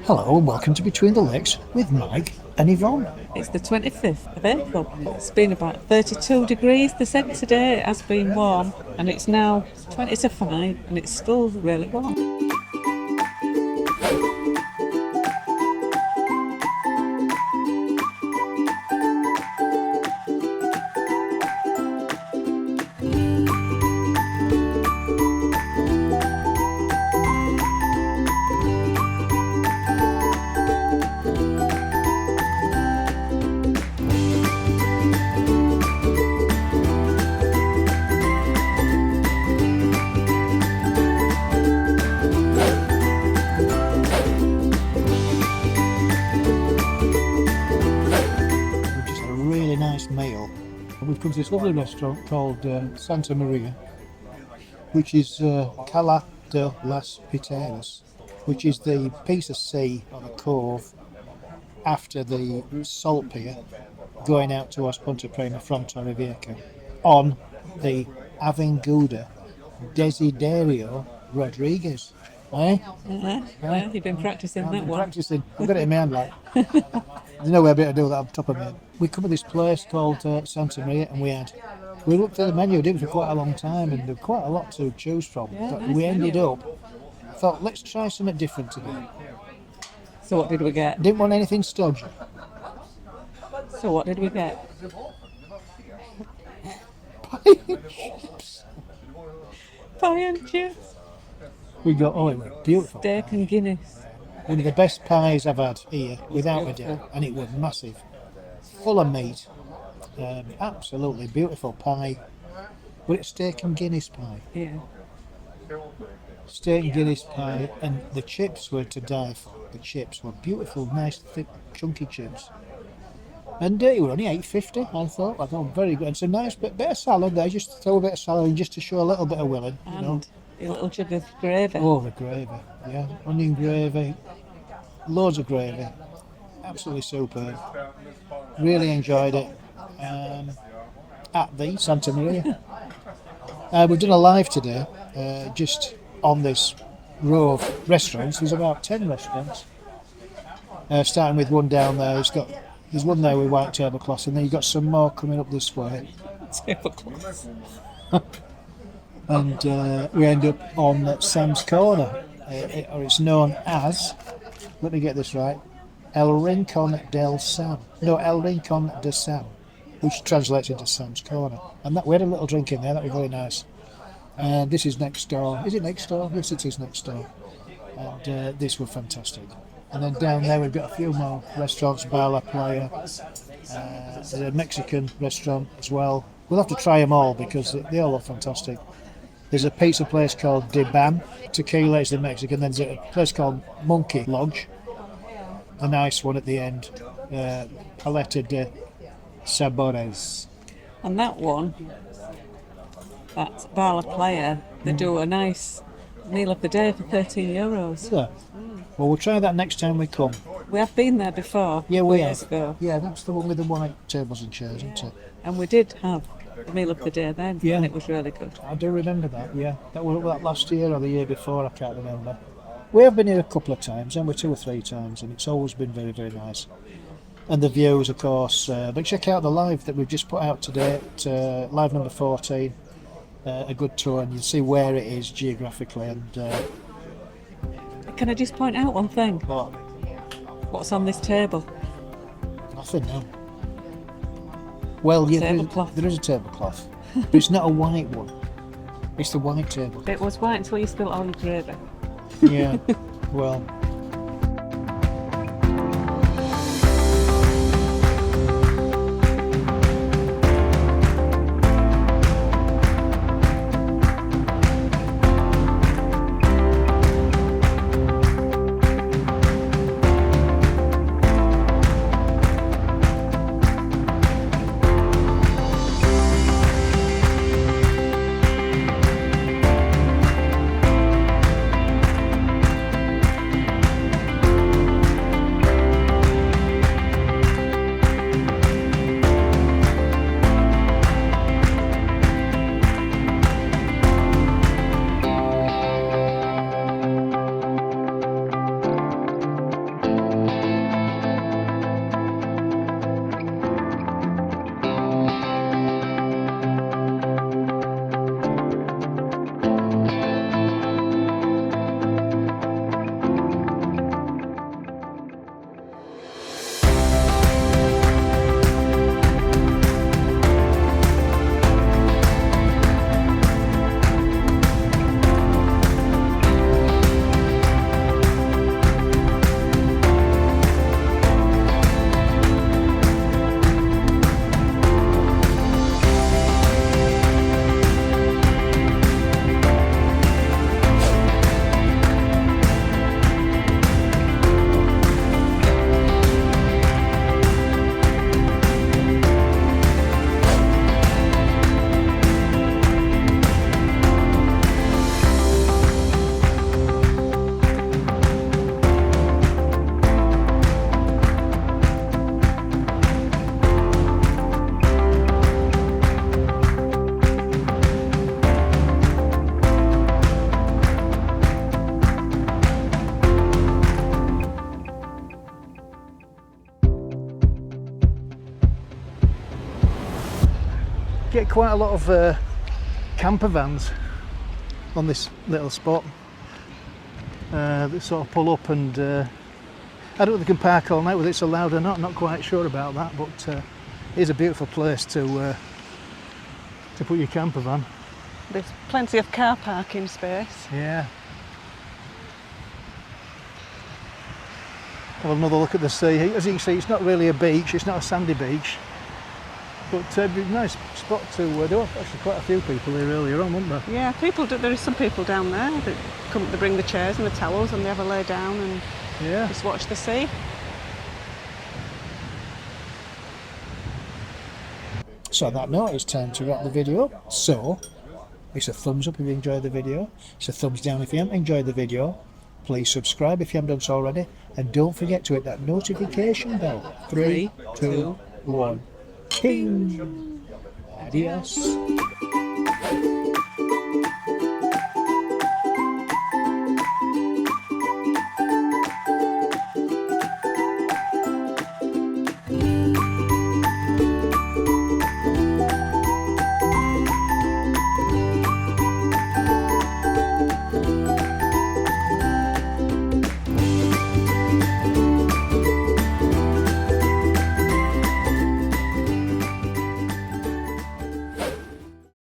Hello and welcome to Between the Lakes with Mike and Yvonne. It's the 25th of April. It's been about 32 degrees. They said today it has been warm, and it's now 20 to 5 and it's still really warm. Meal. We've come to this lovely restaurant called Santa Maria, which is Cala de las Piteras, which is the piece of sea on a cove after the salt pier going out towards Punta Prima from Torrevieja on the Avinguda Desiderio Rodriguez. Eh? Yeah, you've been practising that one. Practising. I've got it in my hand, like. There's no way I'll be able to do that on top of me. We come to this place called Santa Maria, and we looked at the menu, did it for quite a long time, and there was quite a lot to choose from. Yeah, but nice we ended menu. up, thought, let's try something different today. So what did we get? Didn't want anything stodgy. So what did we get? Pie and chips. Pie and chips. We got, oh, it was beautiful. Steak and Guinness. One of the best pies I've had here, without a doubt, and it was massive. Full of meat. Absolutely beautiful pie. But it's steak and Guinness pie. Yeah. Steak and Guinness pie, and the chips were to die for. The chips were beautiful, nice, thick, chunky chips. And it were only $8.50, I thought very good. And so nice bit of salad there, just throw a bit of salad in just to show a little bit of willing, you know. And a little jug of gravy. Oh, the gravy, yeah. Onion gravy, loads of gravy. Absolutely superb. Really enjoyed it at the Santa Maria. We've done a live today, just on this row of restaurants. There's about 10 restaurants. Starting with one down there. There's one there with white tablecloths, and then you've got some more coming up this way. Tablecloths. And we end up on Sam's Corner, or it's known as, let me get this right, El Rincon del Sam. No, El Rincon de Sam, which translates into Sam's Corner. And we had a little drink in there, that was very nice. And this is next door. Is it next door? Yes, it is next door. And this was fantastic. And then down there we've got a few more restaurants, Bar La Playa. There's a Mexican restaurant as well. We'll have to try them all because they all look fantastic. There's a pizza place called De Ban. Tequila is the Mexican. Then there's a place called Monkey Lodge. A nice one at the end. Paleta de Sabores. And that one, that's Bar La Playa, they do a nice meal of the day for €13. Yeah. Well, we'll try that next time we come. We have been there before. Yeah, we years have. ago. Yeah, that's the one with the white tables and chairs, isn't it? And we did have the meal of the day then, Yeah. and it was really good. I do remember that, yeah. That was that last year or the year before, I can't remember. We have been here a couple of times, and we're 2 or 3 times, and it's always been very, very nice. And the views, of course. But check out the live that we've just put out today, at, live number 14. A good tour, and you'll see where it is geographically. And Can I just point out one thing? what? What's on this table? Nothing, no. Well, yeah, Tablecloth. there is a tablecloth, but it's not a white one. It's the white table. It was white until you spilled all your gravy. Yeah, well. get quite a lot of camper vans on this little spot that sort of pull up, and I don't know if they can park all night, whether it's allowed or not quite sure about that, but it is a beautiful place to put your camper van. There's plenty of car parking space. Yeah. Have another look at the sea. As you can see, it's not really a beach, it's not a sandy beach, but it'd be a nice spot to do. Actually, quite a few people here earlier on, weren't there? Yeah, there is some people down there that come, they bring the chairs and the towels and they have a lay down and just watch the sea. So on that note, it's time to wrap the video up. So, it's a thumbs up if you enjoyed the video. It's a thumbs down if you haven't enjoyed the video. Please subscribe if you haven't done so already. And don't forget to hit that notification bell. 3, 2, 1. Ping! Adios.